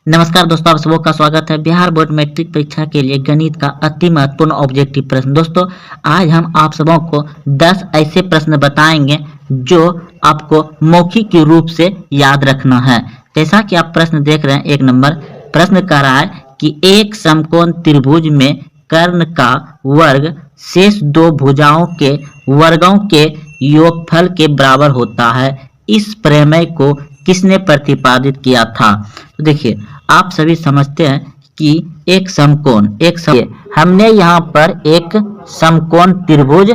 नमस्कार दोस्तों, आप सबों का स्वागत है बिहार बोर्ड मैट्रिक परीक्षा के लिए गणित का अति महत्वपूर्ण ऑब्जेक्टिव प्रश्न। दोस्तों आज हम आप सबों को 10 ऐसे प्रश्न बताएंगे जो आपको मौखिक के रूप से याद रखना है। जैसा कि आप प्रश्न देख रहे हैं, एक नंबर प्रश्न कह रहा है कि एक समकोण त्रिभुज में कर्ण का वर्ग शेष दो भुजाओं के वर्गों के योगफल के बराबर होता है। इस प्रमेय को किसने प्रतिपादित किया था? तो देखिए, आप सभी समझते हैं कि एक समकोण हमने यहाँ पर एक समकोण त्रिभुज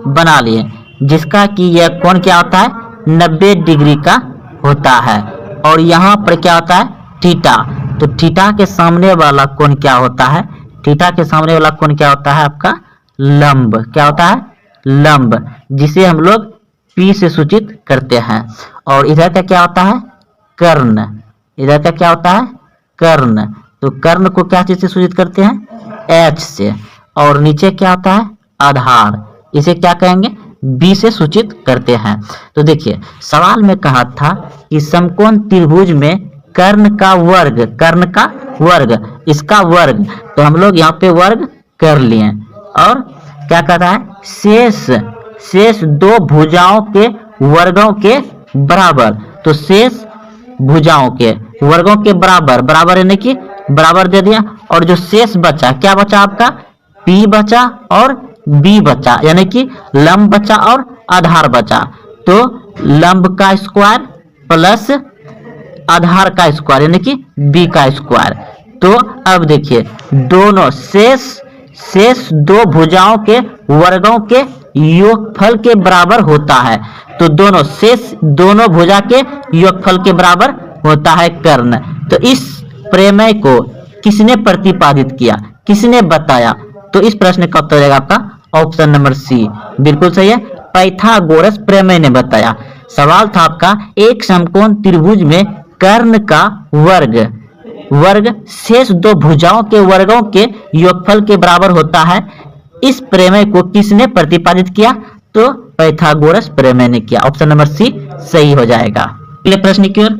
बना लिए जिसका कि यह कोण क्या होता है, 90 डिग्री का होता है। और यहाँ पर क्या होता है, थीटा। तो थीटा के सामने वाला कोण क्या होता है? थीटा के सामने वाला कोण क्या होता है? आपका लंब। क्या होता है? लंब, जिसे हम लोग P से सूचित करते हैं। और इधर का क्या होता है? कर्ण। इधर का क्या होता है? कर्ण। तो कर्ण को क्या चीज से सूचित करते हैं? H से। और नीचे क्या होता है? आधार। इसे क्या कहेंगे? B से सूचित करते हैं। तो देखिए, सवाल में कहा था कि समकोण त्रिभुज में कर्ण का वर्ग, इसका वर्ग, तो हम लोग यहाँ पे वर्ग कर लिए। और क्या कहता है? शेष दो भुजाओं के वर्गों के बराबर। तो शेष भुजाओं के वर्गों के बराबर यानी कि बराबर दे दिया। और जो शेष बचा, क्या बचा आपका? P बचा और B बचा, यानी कि लंब बचा और आधार बचा। तो लंब का स्क्वायर प्लस आधार का स्क्वायर यानी कि B का स्क्वायर। तो अब देखिए, दोनों शेष दो भुजाओं के वर्गों के योगफल के बराबर होता है। तो दोनों भुजा के योगफल के बराबर होता है कर्ण। तो इस प्रमेय को किसने प्रतिपादित किया, किसने बताया? तो इस प्रश्न का उत्तर रहेगा आपका ऑप्शन नंबर सी, बिल्कुल सही है। पाइथागोरस प्रमेय ने बताया। सवाल था आपका, एक समकोण त्रिभुज में कर्ण का वर्ग शेष दो भुजाओं के वर्गों के योगफल के बराबर होता है। इस प्रमेय को किसने प्रतिपादित किया? तो पाइथागोरस प्रमेय ने किया। ऑप्शन नंबर सी सही हो जाएगा। अगले प्रश्न की ओर।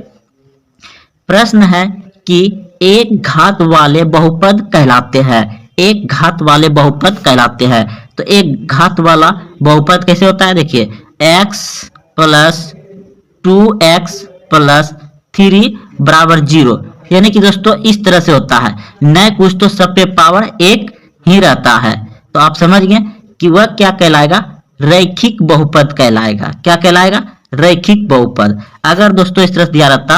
प्रश्न है कि एक घात वाले बहुपद कहलाते हैं। एक घात वाले बहुपद कहलाते हैं। तो एक घात वाला बहुपद कैसे होता है? देखिए, x प्लस 2x प्लस 3 बराबर 0, यानी कि दोस्तों इस तरह से होता है। न कुछ तो सब पे पावर एक ही रहता है। तो आप समझ गए कि वह क्या कहलाएगा? रैखिक बहुपद कहलाएगा। क्या कहलाएगा? रैखिक बहुपद। अगर दोस्तों इस तरह दिया रहता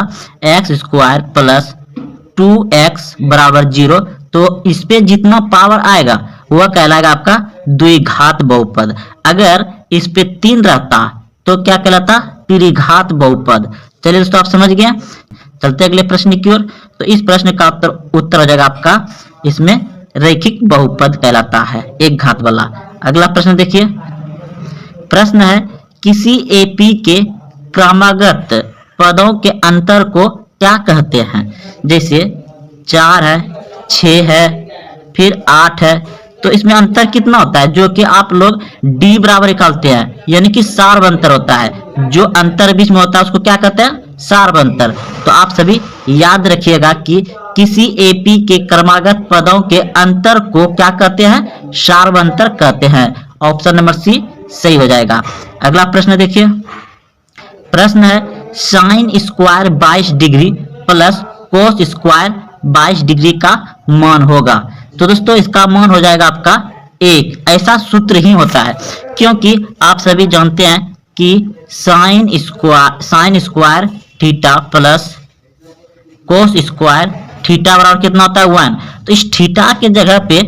x स्क्वायर प्लस 2x बराबर 0, तो इस पे जितना पावर आएगा वह कहलाएगा आपका द्विघात बहुपद। अगर इस पे 3 रहता तो क्या कहलाता? त्रिघात बहुपद। चलिए दोस्तों, आप समझ गए। चलते अगले प्रश्न की ओर। तो इस प्रश्न का उत्तर हो जाएगा आपका, इसमें रैखिक बहुपद कहलाता है एक घात वाला। अगला प्रश्न देखिए। प्रश्न है, किसी एपी के क्रमागत पदों के अंतर को क्या कहते हैं? जैसे 4 है, 6 है, फिर 8 है। तो इसमें अंतर कितना होता है? जो कि आप लोग D बराबर निकालते हैं, यानी कि सार्व अंतर होता है। जो अंतर बीच में होता है उसको क्या कहते हैं? सार्व अंतर। तो आप सभी याद रखिएगा कि किसी एपी के क्रमागत पदों के अंतर को क्या कहते हैं? सार्व अंतर कहते हैं। ऑप्शन नंबर सी सही हो जाएगा। अगला प्रश्न देखिए। प्रश्न है, sine square 22 degree plus cos square 22 degree का मान होगा। तो दोस्तों इसका मान हो जाएगा आपका 1। ऐसा सूत्र ही होता है, क्योंकि आप सभी जानते हैं कि sine square theta plus cos square theta बराबर कितना होता है? 1। तो इस थीटा के जगह पे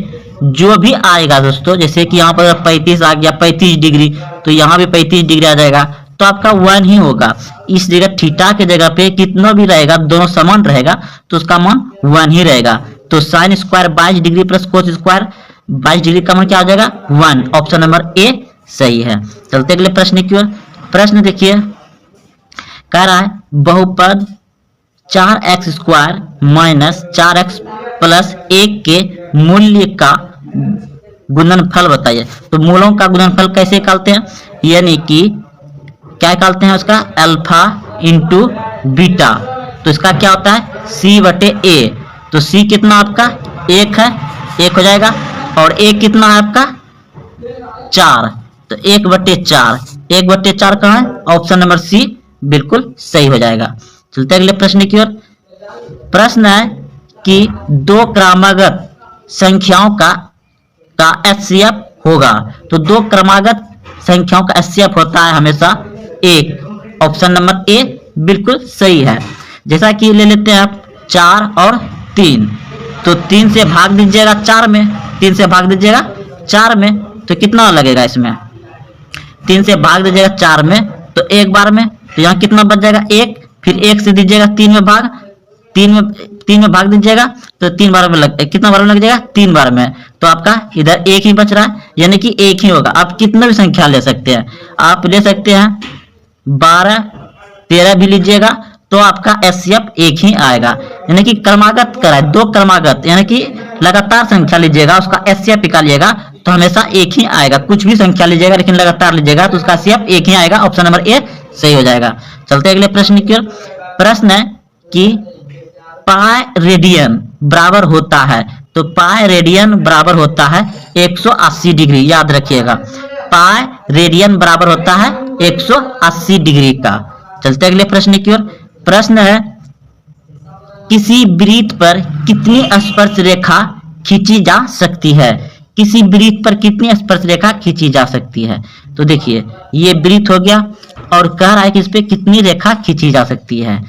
जो भी आएगा दोस्तों, जैसे कि यहाँ पर 35 आ गया, 35 डिग्री, तो यहाँ भी 35 डिग्री आ जाएगा, तो आपका 1 ही होगा। इस जगह थीटा के जगह पे कितना भी रहेगा, दोनों समान रहेगा, तो उसका मान 1 ही रहेगा। तो sine square 22 degree plus cos square 22 degree का मान क्या हो जाएगा? 1। ऑप्शन नंबर ए सही है। चलते अगले प्रश्न की ओर। प्रश्न देखिए, कह रहा है बहुपद 4x square minus 4x plus 1 के मूल्य का गुणनफल बताइए। तो मूलों का गुणनफल कैसे निकालते हैं? यानी कि क्या निकालते हैं उसका? Alpha into beta. तो इसका क्या होता है? सी बटे ए। तो सी कितना आपका 1 है, 1 हो जाएगा, और ए कितना है आपका 4, तो 1/4, 1/4 कहाँ है, ऑप्शन नंबर सी बिल्कुल सही हो जाएगा। चलते अगले प्रश्न की ओर। प्रश्न है कि दो क्रमागत संख्याओं का HCF होगा। तो दो क्रमागत संख्याओं का HCF होता है हमेशा 1, ऑप्शन नंबर ए बिल्कुल सही है। जैसा कि ले लेते हैं आप 4 और 3, तो 3 से भाग दीजिएगा 4 में, 3 से भाग दीजिएगा 4 में, तो कितना लगेगा इसमें, 3 से भाग दीजिएगा 4 में तो एक बार में, तो यहाँ कितना बच जाएगा 1, फिर 1 से दीजिएगा 3 में भाग, 3 में भाग दीजिएगा तो 3 बार में कितना बार में लग जाएगा 3 बार में, तो आपका इधर 1 ही बच रहा है, यानी कि 1 ही होगा। आप कितना भी संख्या ले सकते हैं, आप ले सकते हैं 12, 13 भी लीजिएगा तो आपका HCF 1 ही आएगा। यानी कि क्रमागत करा है, दो क्रमागत, यानी कि लगातार संख्या लीजिएगा उसका HCF निकालिएगा तो हमेशा 1 ही आएगा। कुछ भी संख्या लीजिएगा लेकिन लगातार लीजिएगा तो उसका HCF 1 ही आएगा, ऑप्शन नंबर ए सही हो जाएगा। चलते अगले प्रश्न की ओर। प्रश्न है कि पाई रेडियन बराबर होता है, तो पाई रेडियन बराबर होता है 180 डिग्री, याद रखिएगा पाई रेडियन बराबर होता है 180 डिग्री का। चलते अगले प्रश्न की ओर। प्रश्न है किसी वृत्त पर कितनी स्पर्श रेखा खींची जा सकती है, किसी वृत्त पर कितनी स्पर्श रेखा खींची जा सकती है। तो देखिए ये वृत्त हो गया और कह रहा है कि इस पे कितनी रेखा खींची जा सकती है।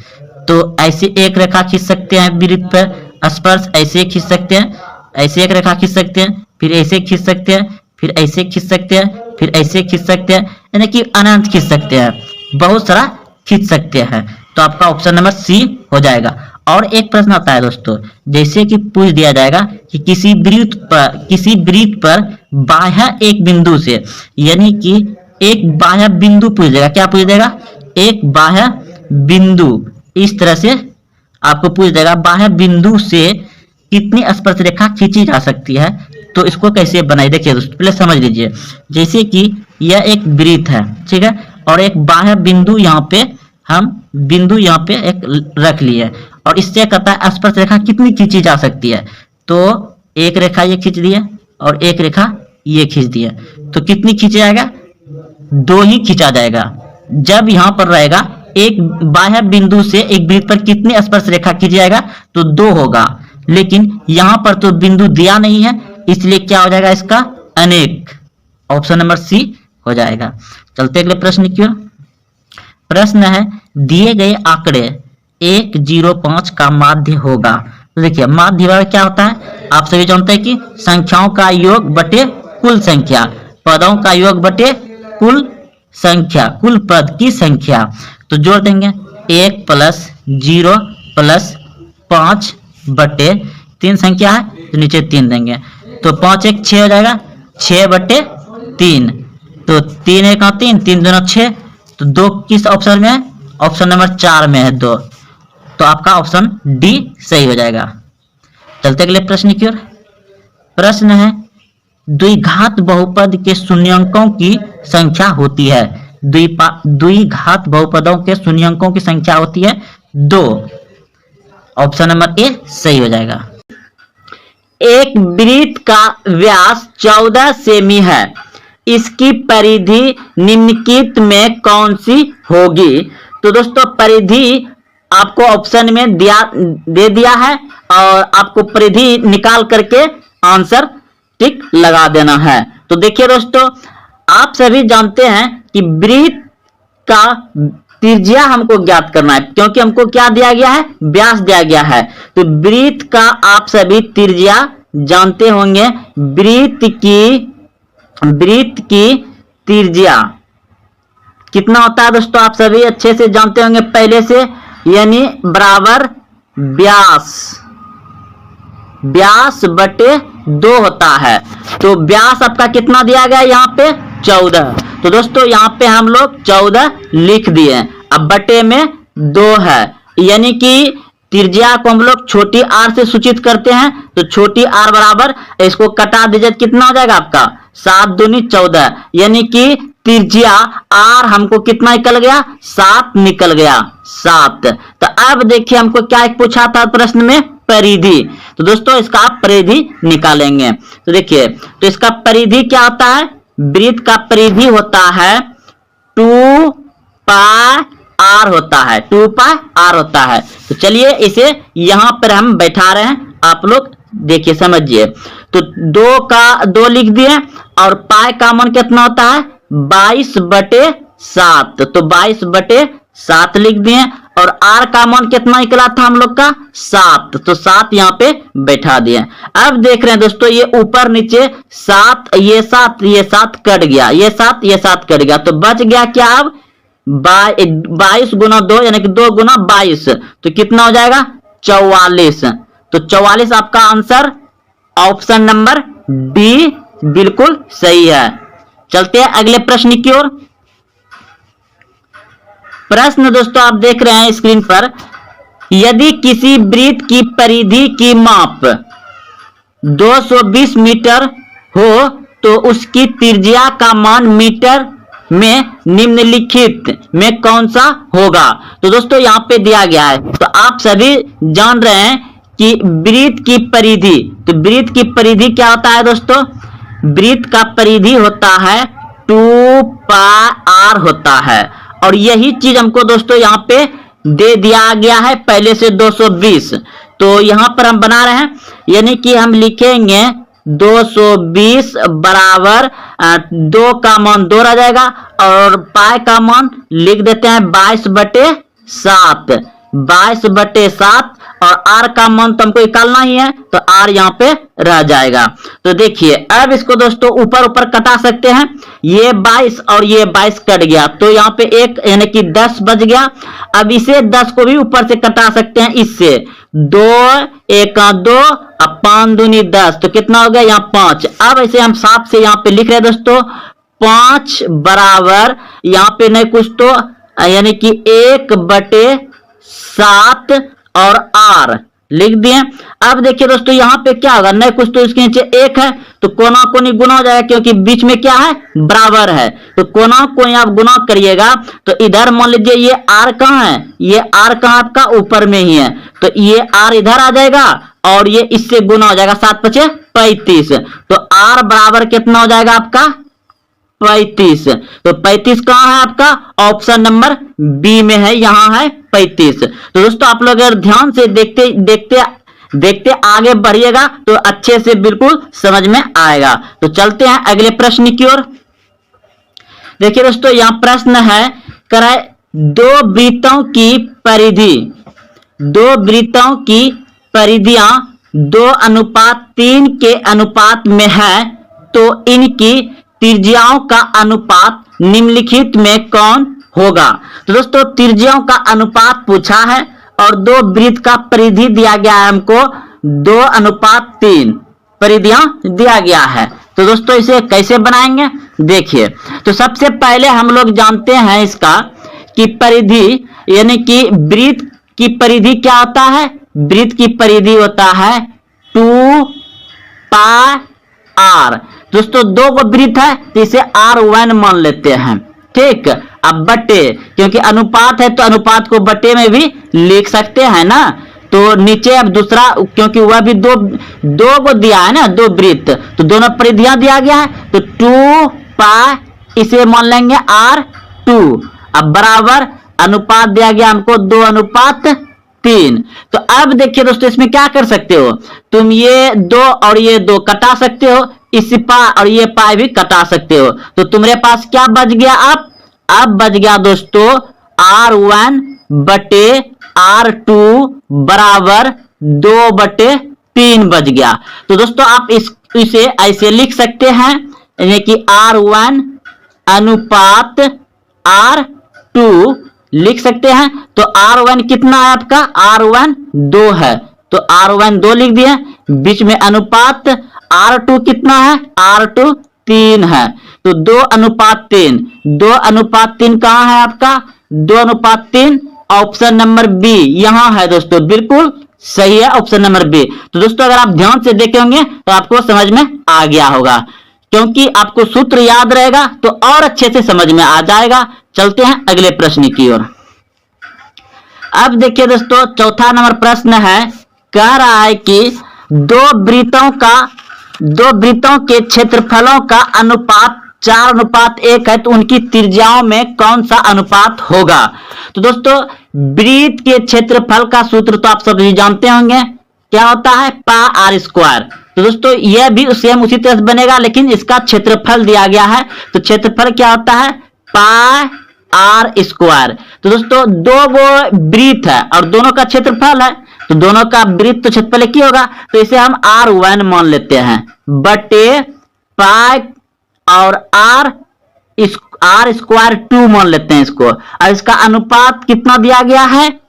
तो ऐसे एक रेखा खींच सकते हैं वृत्त पर स्पर्श, ऐसे खींच सकते हैं, ऐसे एक रेखा खींच सकते हैं, फिर ऐसे खींच सकते हैं, फिर ऐसे खींच सकते हैं, फिर ऐसे खींच सकते हैं, यानी कि अनंत खींच सकते हैं, बहुत सारा खींच सकते हैं। तो आपका ऑप्शन नंबर सी हो जाएगा। और एक प्रश्न आता है दोस्तों, जैसे कि पूछ दिया जाएगा कि किसी वृत्त पर बाह्य एक बिंदु से, यानी कि एक बाह्य बिंदु पूछ देगा, क्या पूछ देगा, एक बाह्य बिंदु, इस तरह से आपको पूछ देगा बाह्य बिंदु से कितनी स्पर्श रेखा खींची जा सकती है। तो इसको कैसे बनाए देखिए दोस्तों, पहले समझ लीजिए। जैसे कि यह एक वृत्त है, ठीक है, और एक बाह्य बिंदु यहाँ पे हम बिंदु यहाँ पे एक रख लिए और इससे कहता है स्पर्श रेखा कितनी खींची जा सकती है। तो एक रेखा ये खींच दिए और एक रेखा ये खींच दिए, तो कितनी खींचा जाएगा, 2 ही खींचा जाएगा। जब यहाँ पर रहेगा एक बाह्य बिंदु से एक वृत्त पर कितनी स्पर्श रेखा खींची जाएगा, तो 2 होगा, लेकिन यहाँ पर तो बिंदु दिया नहीं है, इसलिए क्या हो जाएगा इसका अनेक, ऑप्शन नंबर सी हो जाएगा। चलते अगले प्रश्न की ओर। प्रश्न है दिए गए आंकड़े 105 का माध्य होगा। तो देखिए माध्य क्या होता है, आप सभी जानते हैं कि संख्याओं का योग बटे कुल संख्या, पदों का योग बटे कुल संख्या, कुल पद की संख्या। तो जोड़ देंगे 1 + 0 + 5 बटे 3 संख्या है तो नीचे 3 देंगे, तो 5 1 6 हो जाएगा, 6/3, तो 3 1 3, 3 2 6, तो 2 किस ऑप्शन में है, ऑप्शन नंबर 4 में है 2, तो आपका ऑप्शन डी सही हो जाएगा। चलते अगले प्रश्न की ओर। प्रश्न है द्विघात बहुपद के शून्यंकों की संख्या होती है, द्विघात बहुपदों के शून्यंकों की संख्या होती है 2, ऑप्शन नंबर ए सही हो जाएगा। एक वृत्त का व्यास 14 सेमी है, इसकी परिधि निम्नलिखित में कौन सी होगी। तो दोस्तों परिधि आपको ऑप्शन में दे दिया है और आपको परिधि निकाल करके आंसर टिक लगा देना है। तो देखिए दोस्तों आप सभी जानते हैं कि वृत्त का त्रिज्या हमको ज्ञात करना है, क्योंकि हमको क्या दिया गया है, व्यास दिया गया है। तो वृत्त का आप सभी त्रिज्या जानते होंगे, वृत्त की त्रिज्या कितना होता है दोस्तों, आप सभी अच्छे से जानते होंगे पहले से, यानी बराबर व्यास बटे 2 होता है। तो व्यास आपका कितना दिया गया यहाँ पे 14, तो दोस्तों यहाँ पे हम लोग 14 लिख दिए, अब बटे में 2 है, यानी कि त्रिज्या को हम लोग छोटी आर से सूचित करते हैं, तो छोटी आर बराबर, इसको कटा दीजिए कितना हो जाएगा आपका 7 दूनी 14, यानी कि त्रिज्या आर हमको कितना निकल गया, 7 निकल गया, 7। तो अब देखिए हमको क्या पूछा था प्रश्न में, परिधि। तो दोस्तों इसका आप परिधि निकालेंगे। तो देखिए, तो इसका परिधि क्या होता है, वृत्त का परिधि होता है 2 पाई आर होता है, 2 पाई आर होता है। तो चलिए इसे यहां पर हम बैठा रहे हैं, आप लोग देखिए समझिए। तो 2 लिख दिए और पाई का मान कितना होता है, 22/7। तो 22/7 लिख दिए और आर का मान कितना निकला था हम लोग का, 7। तो 7 यहाँ पे बैठा दिए। अब देख रहे हैं दोस्तों, ये ऊपर नीचे 7, ये 7 कट गया, ये 7 कट गया। तो बच गया क्या, अब 22 गुना 2 यानी कि 2 गुना 22। तो कितना हो जाएगा, 44। तो 44 आपका आंसर ऑप्शन नंबर डी बिल्कुल सही है। चलते हैं अगले प्रश्न की ओर। प्रश्न दोस्तों आप देख रहे हैं स्क्रीन पर, यदि किसी वृत्त की परिधि की माप 220 मीटर हो तो उसकी त्रिज्या का मान मीटर में निम्नलिखित में कौन सा होगा। तो दोस्तों यहाँ पे दिया गया है, तो आप सभी जान रहे हैं कि वृत्त की परिधि, तो वृत्त की परिधि क्या होता है दोस्तों, वृत्त का परिधि होता है 2 पाई आर होता है। और यही चीज हमको दोस्तों यहाँ पे दे दिया गया है पहले से 220। तो यहाँ पर हम बना रहे हैं, यानी कि हम लिखेंगे 220 बराबर 2 का मान 2 रह जाएगा और पाई का मान लिख देते हैं 22/7, 22/7 और आर का मान तो हमको निकालना ही है, तो आर यहाँ पे रह जाएगा। तो देखिए अब इसको दोस्तों ऊपर ऊपर कटा सकते हैं, ये 22 और ये 22 कट गया, तो यहाँ पे 1 यानी कि 10 बच गया। अब इसे 10 को भी ऊपर से कटा सकते हैं, इससे 2 1 2 अब 5 दूनी 10, तो कितना हो गया यहाँ 5। अब ऐसे हम 7 से यहाँ पे लिख रहे हैं दोस्तों, 5 बराबर यहाँ पे नहीं कुछ तो यानी कि 1/7 और आर लिख दिए। अब देखिए दोस्तों यहाँ पे क्या होगा, नहीं कुछ तो इसके नीचे 1 है तो कोना कोनी गुना हो जाएगा, क्योंकि बीच में क्या है, बराबर है। तो कोना कोनी आप गुना करिएगा तो इधर मान लीजिए ये आर कहाँ है, ये आर कहाँ आपका ऊपर में ही है, तो ये आर इधर आ जाएगा और ये इससे गुना हो जाएगा, 7×5 = 35। तो आर बराबर कितना हो जाएगा आपका 35। तो 35 कहाँ है आपका, ऑप्शन नंबर बी में है, यहां है 35। तो दोस्तों आप लोग अगर ध्यान से देखते देखते देखते आगे बढ़िएगा तो अच्छे से बिल्कुल समझ में आएगा। तो चलते हैं अगले प्रश्न की ओर। देखिए दोस्तों यहाँ प्रश्न है, कराए 2 वृत्तों की परिधि, 2 वृत्तों की परिधियां 2:3 के अनुपात में है, तो इनकी त्रिज्याओं का अनुपात निम्नलिखित में कौन होगा। तो दोस्तों त्रिज्याओं का अनुपात पूछा है और 2 वृत्त का परिधि दिया गया है हमको 2:3 परिधियां दिया गया है। तो दोस्तों इसे कैसे बनाएंगे, देखिए। तो सबसे पहले हम लोग जानते हैं इसका कि परिधि यानी कि वृत्त की परिधि क्या होता है, वृत्त की परिधि होता है 2 पाई आर। दोस्तों 2 को वृत्त है तो इसे R1 मान लेते हैं, ठीक। अब बटे, क्योंकि अनुपात है तो अनुपात को बटे में भी लिख सकते हैं ना। तो नीचे अब दूसरा, क्योंकि वह भी दो को दिया है ना, 2 वृत्त, तो दोनों परिधियां दिया गया है, तो 2 पाई इसे मान लेंगे R2। अब बराबर अनुपात दिया गया हमको 2:3। तो अब देखिए दोस्तों इसमें क्या कर सकते हो, तुम ये 2 और ये 2 कटा सकते हो, इस पाई और ये पाई भी कटा सकते हो। तो तुम्हारे पास क्या बच गया, अब बच गया दोस्तों R1 बटे R2 बराबर 2/3 बच गया। तो दोस्तों आप इसे ऐसे लिख सकते हैं, यानी कि R1 अनुपात R2 लिख सकते हैं। तो R1 कितना है आपका, R1 2 है, तो R1 2 लिख दिए, बीच में अनुपात R2 कितना है, R2 3 है, तो 2:3। 2:3 कहाँ है आपका, 2:3 ऑप्शन नंबर बी यहां है दोस्तों, बिल्कुल सही है ऑप्शन नंबर बी। तो दोस्तों अगर आप ध्यान से देखेंगे तो आपको समझ में आ गया होगा। क्योंकि आपको सूत्र याद रहेगा तो और अच्छे से समझ में आ जाएगा। चलते हैं अगले प्रश्न की ओर। अब देखिए दोस्तों, चौथा नंबर प्रश्न है, कह रहा है कि दो वृत्तों के क्षेत्रफलों का अनुपात 4:1 है, तो उनकी त्रिज्याओं में कौन सा अनुपात होगा। तो दोस्तों, वृत्त के क्षेत्रफल का सूत्र तो आप सभी जानते होंगे, क्या होता है, पाई आर स्क्वायर। तो दोस्तों यह भी सेम उसी तरह से बनेगा, लेकिन इसका क्षेत्रफल दिया गया है, तो क्षेत्रफल क्या होता है, पाई आर स्क्वायर। तो दोस्तों दो गो वृत्त है और दोनों का क्षेत्रफल है, तो दोनों का वृत्त तो क्षेत्रफल एक ही होगा, तो इसे हम R1 मान लेते हैं बटे पाई और आर स्क्वायर 2 मान लेते हैं इसको। और इसका अनुपात कितना दिया गया है,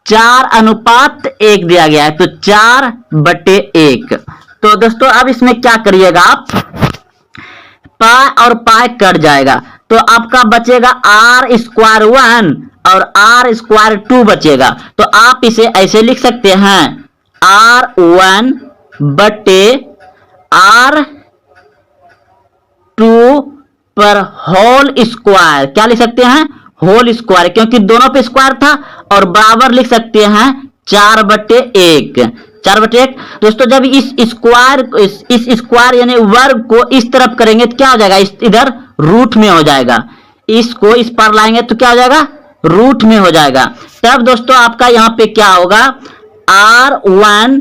4:1 दिया गया है, तो 4/1। तो दोस्तों अब इसमें क्या करिएगा आप, पाई और पाई कट जाएगा, तो आपका बचेगा R स्क्वायर 1 और R स्क्वायर 2 बचेगा। तो आप इसे ऐसे लिख सकते हैं, R1 बटे R2 पर होल स्क्वायर। क्या लिख सकते हैं, होल स्क्वायर, क्योंकि दोनों पे स्क्वायर था, और बराबर लिख सकते हैं 4/1। 4/1 दोस्तों, जब इस स्क्वायर यानी वर्ग को इस तरफ करेंगे तो क्या हो जाएगा, इधर रूट में हो जाएगा, इसको इस पर लाएंगे तो क्या हो जाएगा, रूट में हो जाएगा। तब दोस्तों आपका यहां पे क्या होगा, R1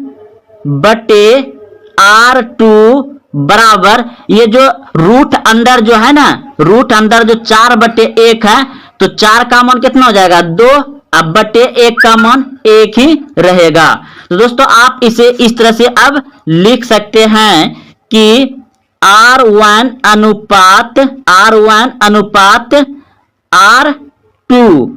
बटे R2 बराबर, ये जो रूट अंदर जो है ना, रूट अंदर जो 4/1 है, तो 4 का मान कितना हो जाएगा, 2, अब बटे 1 का मान 1 ही रहेगा। तो दोस्तों आप इसे इस तरह से अब लिख सकते हैं कि R1 अनुपात R2,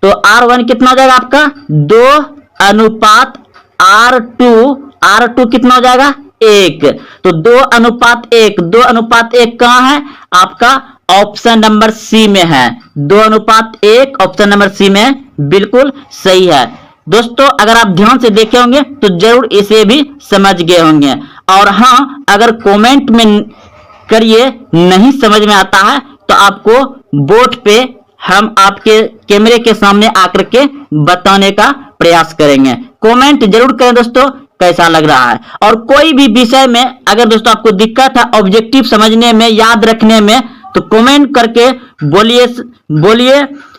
तो R1 कितना हो जाएगा आपका, 2:R2 कितना हो जाएगा, 1। तो 2:1 कहां है आपका, ऑप्शन नंबर सी में है, 2:1 ऑप्शन नंबर सी में बिल्कुल सही है। दोस्तों अगर आप ध्यान से देखे होंगे तो जरूर इसे भी समझ गए होंगे। और हाँ, अगर कमेंट में करिए नहीं समझ में आता है तो आपको बोर्ड पे हम आपके कैमरे के सामने आकर के बताने का प्रयास करेंगे। कमेंट जरूर करें दोस्तों कैसा लग रहा है। और कोई भी विषय में अगर दोस्तों आपको दिक्कत है ऑब्जेक्टिव समझने में, याद रखने में, तो कमेंट करके बोलिए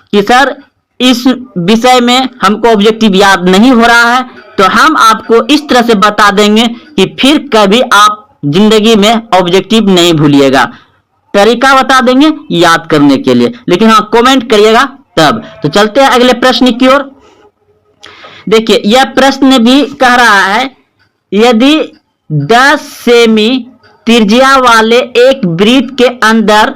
कि सर इस विषय में हमको ऑब्जेक्टिव याद नहीं हो रहा है, तो हम आपको इस तरह से बता देंगे कि फिर कभी आप जिंदगी में ऑब्जेक्टिव नहीं भूलिएगा। तरीका बता देंगे याद करने के लिए, लेकिन हाँ कमेंट करिएगा तब। तो चलते हैं अगले प्रश्न की ओर। देखिए यह प्रश्न भी कह रहा है, यदि 10 सेमी त्रिज्या वाले एक वृत्त के अंदर,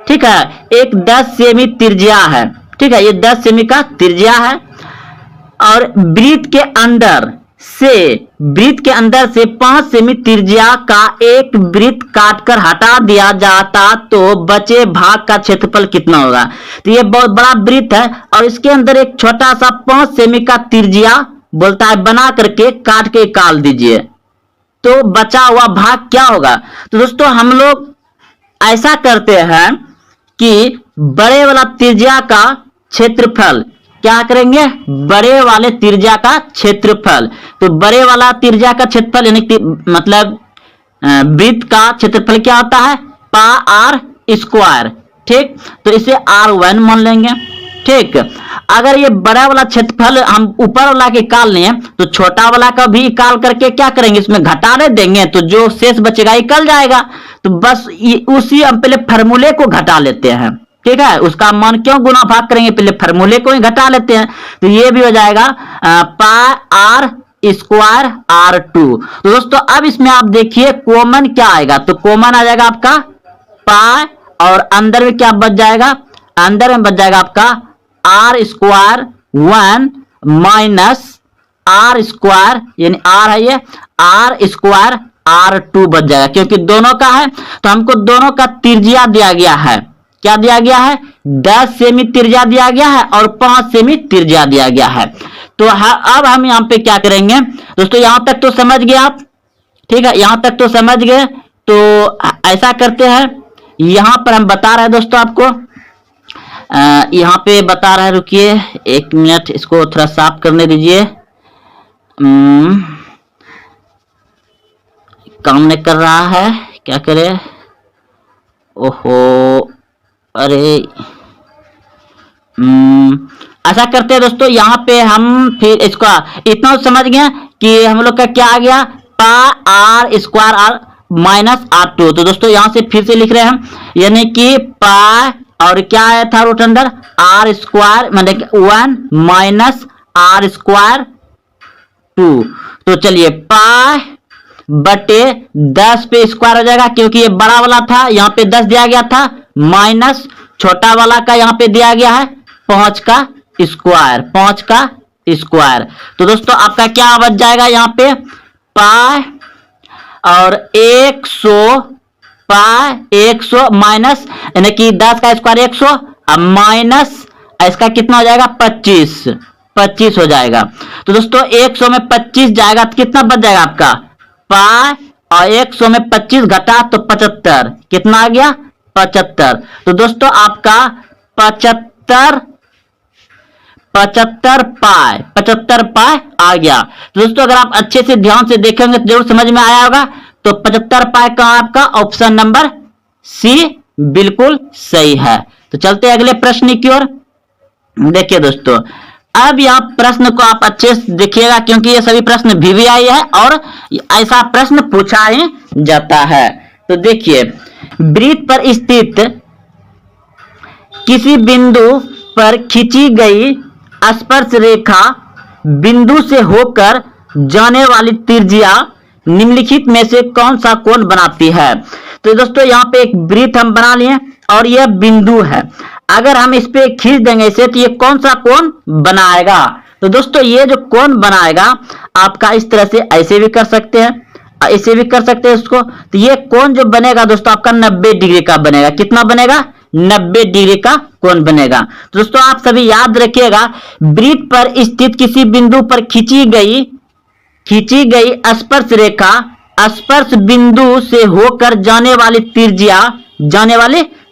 ठीक है, एक 10 सेमी त्रिज्या है, ठीक है, ये 10 सेमी का त्रिज्या है, और वृत्त के अंदर से 5 सेमी त्रिज्या का एक वृत्त काटकर हटा दिया जाता तो बचे भाग का क्षेत्रफल कितना होगा। तो ये बहुत बड़ा वृत्त है और इसके अंदर एक छोटा सा 5 सेमी का त्रिज्या बोलता है बना करके काट के निकाल दीजिए, तो बचा हुआ भाग क्या होगा। तो दोस्तों हम लोग ऐसा करते हैं कि बड़े वाला त्रिज्या का क्षेत्रफल क्या करेंगे, बड़े वाले त्रिज्या का क्षेत्रफल, तो बड़े वाला त्रिज्या का क्षेत्रफल यानी मतलब वृत्त का क्षेत्रफल क्या होता है, पाई आर स्क्वायर, ठीक, तो इसे R1 मान लेंगे, ठीक। अगर ये बड़ा वाला क्षेत्रफल हम ऊपर वाला के निकाल लें तो छोटा वाला का भी निकाल करके क्या करेंगे, इसमें घटाने देंगे, तो जो शेष बचेगा निकल जाएगा। तो बस उसी हम पहले फार्मूले को घटा लेते हैं, ठीक है, उसका मान क्यों गुना भाग करेंगे, पहले फार्मूले को ही घटा लेते हैं, तो ये भी हो जाएगा पाई आर स्क्वायर R2। तो दोस्तों अब इसमें आप देखिए कॉमन क्या आएगा, तो कॉमन आ जाएगा आपका पाई, और अंदर में क्या बच जाएगा, अंदर में बच जाएगा आपका R square 1 minus R square, यानी R है ये, R स्क्वायर R2 बच जाएगा, क्योंकि दोनों का है तो हमको दोनों का त्रिज्या दिया गया है, क्या दिया गया है, 10 सेमी त्रिज्या दिया गया है और 5 सेमी त्रिज्या दिया गया है। तो अब हम यहाँ पे क्या करेंगे दोस्तों, यहां तक तो समझ गए आप, ठीक है, यहां तक तो समझ गए तो ऐसा करते हैं, यहां पर हम बता रहे हैं दोस्तों आपको, यहाँ पे बता रहा है, रुकिए 1 मिनट, इसको थोड़ा साफ करने दीजिए। काम नहीं कर रहा है, क्या करे, ओहो, अरे ऐसा करते हैं दोस्तों, यहाँ पे हम फिर इसका इतना समझ गए कि हम लोग का क्या आ गया, pi r square r minus r two. तो दोस्तों यहाँ से फिर से लिख रहे हैं हम, यानी कि पाई और क्या आया था रूट अंदर आर स्क्वायर, मतलब 1 माइनस आर स्क्वायर 2। तो चलिए पाई बटे 10 पे स्क्वायर हो जाएगा, क्योंकि ये बड़ा वाला था, यहाँ पे 10 दिया गया था, माइनस छोटा वाला का यहाँ पे दिया गया है 5 का स्क्वायर, 5 का स्क्वायर। तो दोस्तों आपका क्या बच जाएगा यहाँ पे, पाई और 100, पाई 100 माइनस, यानी कि 10 का स्क्वायर 100 अब माइनस इसका कितना हो जाएगा, 25 हो जाएगा। तो दोस्तों 100 में 25 जाएगा तो कितना बच जाएगा आपका, पाई और 100 में 25 घटा तो 75, कितना आ गया 75। तो दोस्तों आपका 75 पाई आ गया। तो दोस्तों अगर आप अच्छे से ध्यान से देखेंगे तो जरूर समझ में आया होगा। तो 75 पाई का आपका ऑप्शन नंबर सी बिल्कुल सही है। तो चलते हैं अगले प्रश्न की ओर। देखिए दोस्तों, अब यहाँ प्रश्न को आप अच्छे से देखिएगा, क्योंकि ये सभी प्रश्न VVI है और ऐसा प्रश्न पूछा ही जाता है। तो देखिए, वृत्त पर स्थित किसी बिंदु पर खींची गई स्पर्श रेखा बिंदु से होकर जाने वाली त्रिज्या निम्नलिखित में से कौन सा कोण बनाती है। तो दोस्तों यहाँ पे एक वृत्त हम बना लिए और यह बिंदु है, अगर हम इस पे खींच देंगे इसे तो ये कौन सा कोण बनाएगा। तो दोस्तों ये जो कोण बनाएगा आपका इस तरह से ऐसे भी कर सकते हैं, ऐसे भी कर सकते हैं इसको। तो ये कोण जो बनेगा दोस्तों आपका 90 डिग्री का बनेगा। कितना बनेगा, 90 डिग्री का कोण बनेगा। तो दोस्तों आप सभी याद रखिएगा, वृत्त पर स्थित किसी बिंदु पर खींची गई स्पर्श रेखा स्पर्श बिंदु से होकर जाने वाली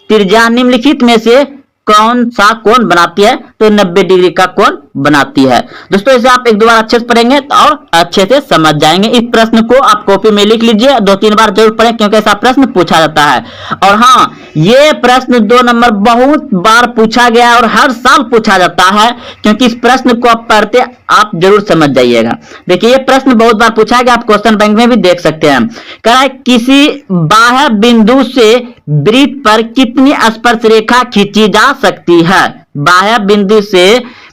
त्रिज्या निम्नलिखित में से कौन सा कोण बनाती है। तो 90 डिग्री का कोण बनाती है। दोस्तों इसे आप एक दो बार अच्छे से पढ़ेंगे और अच्छे से समझ जाएंगे। इस प्रश्न को आप कॉपी में लिख लीजिए, 2-3 बार जरूर पढ़ें, क्योंकि ऐसा प्रश्न पूछा जाता है। और हाँ, ये प्रश्न 2 नंबर बहुत बार पूछा गया है और हर साल पूछा जाता है, क्योंकि इस प्रश्न को आप पढ़ते आप जरूर समझ जाइएगा। देखिए ये प्रश्न बहुत बार पूछा गया, आप क्वेश्चन बैंक में भी देख सकते हैं। कह रहा है किसी बाह्य बिंदु से वृत्त पर कितनी स्पर्श रेखा खींची जा सकती है। बाह्य बिंदु से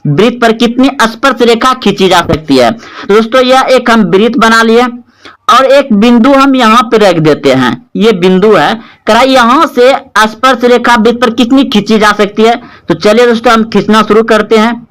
वृत्त पर कितनी स्पर्श रेखा खींची जा सकती है। तो दोस्तों यह एक हम वृत्त बना लिए और एक बिंदु हम यहाँ पे रख देते हैं, ये बिंदु है। कह रहा है यहाँ से स्पर्श रेखा वृत्त पर कितनी खींची जा सकती है। तो चलिए दोस्तों हम खींचना शुरू करते हैं।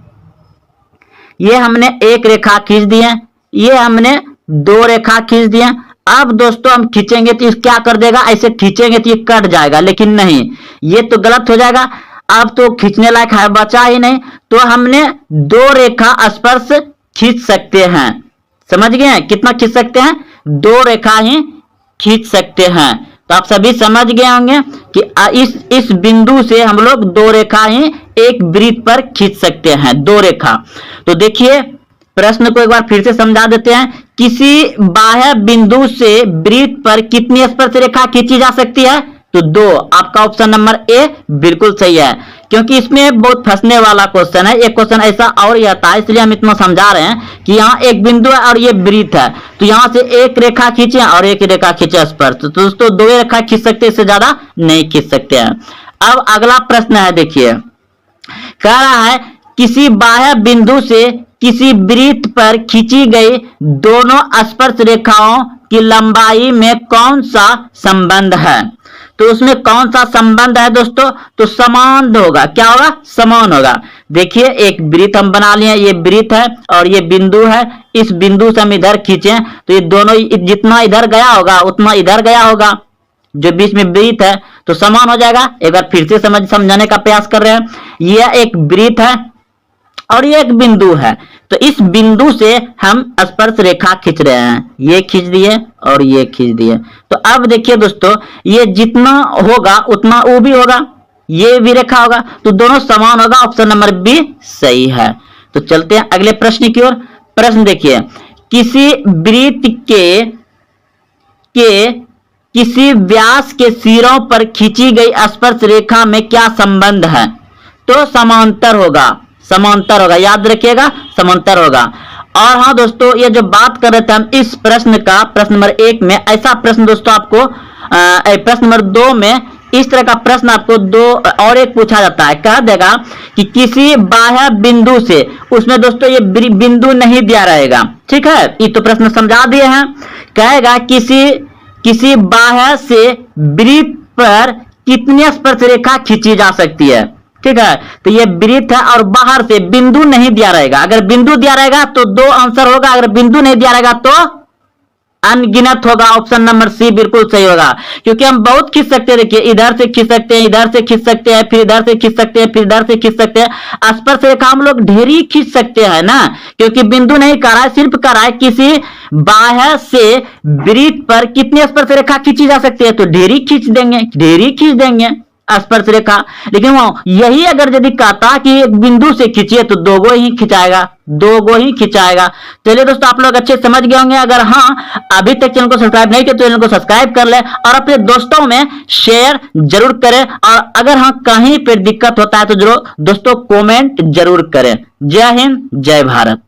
ये हमने एक रेखा खींच दी है, ये हमने 2 रेखा खींच दी है। अब दोस्तों हम खींचेंगे तो क्या कर देगा, ऐसे खींचेंगे तो ये कट जाएगा, लेकिन नहीं, ये तो गलत हो जाएगा। अब तो खींचने लायक है बचा ही नहीं, तो हमने 2 रेखा स्पर्श खींच सकते हैं। समझ गए हैं कितना खींच सकते हैं, 2 रेखा ही खींच सकते हैं। तो आप सभी समझ गए होंगे कि इस बिंदु से हम लोग 2 रेखा ही एक वृत्त पर खींच सकते हैं, 2 रेखा। तो देखिए प्रश्न को एक बार फिर से समझा देते हैं। किसी बाह्य बिंदु से वृत्त पर कितनी स्पर्श रेखा खींची जा सकती है। तो 2, आपका ऑप्शन नंबर ए बिल्कुल सही है, क्योंकि इसमें बहुत फंसने वाला क्वेश्चन है। एक क्वेश्चन ऐसा और ही आता है, इसलिए हम इतना समझा रहे हैं कि यहाँ एक बिंदु है और ये वृत्त है, तो यहाँ से एक रेखा खींचे और एक रेखा खींचे स्पर्श। तो दोस्तों 2 रेखा खींच सकते, इससे ज्यादा नहीं खींच सकते हैं। अब अगला प्रश्न है, देखिए कह रहा है किसी बाह्य बिंदु से किसी वृत्त पर खींची गई दोनों स्पर्श रेखाओं की लंबाई में कौन सा संबंध है। तो उसमें कौन सा संबंध है दोस्तों, तो समान होगा। क्या होगा, समान होगा। देखिए एक वृत्त हम बना लिए, ये वृत्त है और ये बिंदु है। इस बिंदु से हम इधर खींचे तो ये दोनों जितना इधर गया होगा उतना इधर गया होगा, जो बीच में वृत्त है, तो समान हो जाएगा। एक बार फिर से समझाने का प्रयास कर रहे हैं। यह एक वृत्त है और ये एक बिंदु है, तो इस बिंदु से हम स्पर्श रेखा खींच रहे हैं, ये खींच दिए और ये खींच दिए। तो अब देखिए दोस्तों, ये जितना होगा उतना वो भी होगा, ये भी रेखा होगा, तो दोनों समान होगा। ऑप्शन नंबर बी सही है। तो चलते हैं अगले प्रश्न की ओर। प्रश्न देखिए, किसी वृत्त के किसी व्यास के सिरों पर खींची गई स्पर्श रेखा में क्या संबंध है? तो समांतर होगा, समांतर होगा, याद रखिएगा समांतर होगा। और हाँ दोस्तों, ये जो बात कर रहे थे हम इस प्रश्न का, प्रश्न नंबर 1 में ऐसा प्रश्न दोस्तों आपको प्रश्न नंबर 2 में इस तरह का प्रश्न आपको दो और एक पूछा जाता है, कह देगा कि किसी बाह्य बिंदु से, उसमें दोस्तों ये बिंदु नहीं दिया रहेगा, ठीक है, ये तो प्रश्न समझा दिए हैं। कहेगा किसी बाह्य से वृत्त पर कितनी स्पर्श रेखा खींची जा सकती है, ठीक है। तो ये वृत्त है और बाहर से बिंदु नहीं दिया रहेगा, अगर बिंदु दिया रहेगा तो 2 आंसर होगा, अगर बिंदु नहीं दिया रहेगा तो अनगिनत होगा। ऑप्शन नंबर सी बिल्कुल सही होगा, क्योंकि हम बहुत खींच सकते हैं। देखिए इधर से खींच सकते हैं, इधर से खींच सकते हैं, फिर इधर से खींच सकते हैं, फिर इधर से खींच सकते हैं। स्पर्श रेखा हम लोग ढेरी खींच सकते हैं ना, क्योंकि बिंदु नहीं कर रहा है, सिर्फ कर रहा है किसी बाह्य से वृत्त पर कितनी स्पर्श रेखा खींची जा सकती है, तो ढेरी खींच देंगे, ढेरी खींच देंगे स्पर्श रेखा। लेकिन वो यही अगर यदि कहता कि एक बिंदु से खींचिए तो 2 गो ही खिंचाएगा, 2 गो ही खिंचाएगा। चलिए दोस्तों, आप लोग अच्छे समझ गए होंगे। अगर हाँ अभी तक चैनल को सब्सक्राइब नहीं किया तो चैनल को सब्सक्राइब कर ले और अपने दोस्तों में शेयर जरूर करें। और अगर हाँ कहीं पर दिक्कत होता है तो जरूर दोस्तों कमेंट जरूर करें। जय हिंद, जय भारत।